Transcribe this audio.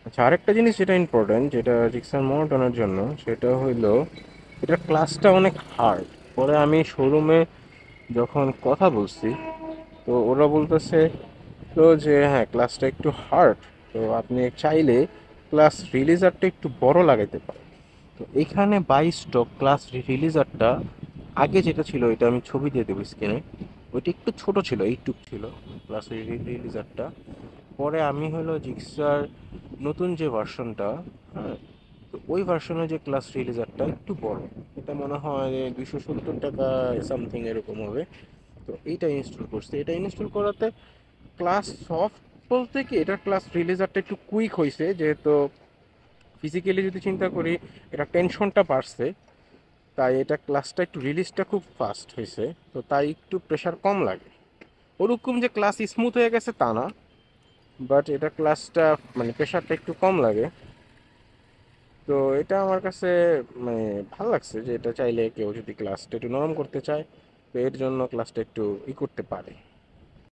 আচ্ছা, আরেকটা জিনিস যেটা ইম্পর্ট্যান্ট, যেটা জিক্সার মনোটনের জন্য, সেটা হইলো এটার ক্লাসটা অনেক হার্ড। পরে আমি শোরুমে যখন কথা বলছি, তো ওরা বলতেছে তো যে হ্যাঁ, ক্লাসটা একটু হার্ড, তো আপনি চাইলে ক্লাস রিলিজারটা একটু বড় লাগাইতে পারেন। তো এখানে বাই স্টক ক্লাস রিলিজারটা আগে যেটা ছিল, এটা আমি ছবি দিয়ে দেবো স্ক্রিনে, ওইটা একটু ছোট ছিল, এইটুক ছিল ক্লাস রিলিজারটা। পরে আমি হলো জিক্সার নতুন যে ভার্সনটা, হ্যাঁ, তো ওই ভার্সনে যে ক্লাস রিলিজারটা একটু বড়, এটা মনে হয় 270 টাকা সামথিং এরকম হবে। তো এইটা ইনস্টল করছি, এটা ইনস্টল করাতে ক্লাস সফট বলতে কি, এটার ক্লাস রিলিজারটা একটু কুইক হয়েছে, যেহেতু ফিজিক্যালি যদি চিন্তা করি এটা টেনশনটা বাড়ছে, তাই এটা ক্লাসটা একটু রিলিজটা খুব ফাস্ট হয়েছে। তো তাই একটু প্রেশার কম লাগে। ওরকম যে ক্লাস স্মুথ হয়ে গেছে তা না, বাট এটা ক্লাসটা মানে প্রেশারটা একটু কম লাগে। তো এটা আমার কাছে মানে ভালো লাগছে যে এটা চাইলে কেউ যদি ক্লাসটা একটু নরম করতে চায়, তো এর জন্য ক্লাসটা একটু করতে পারে।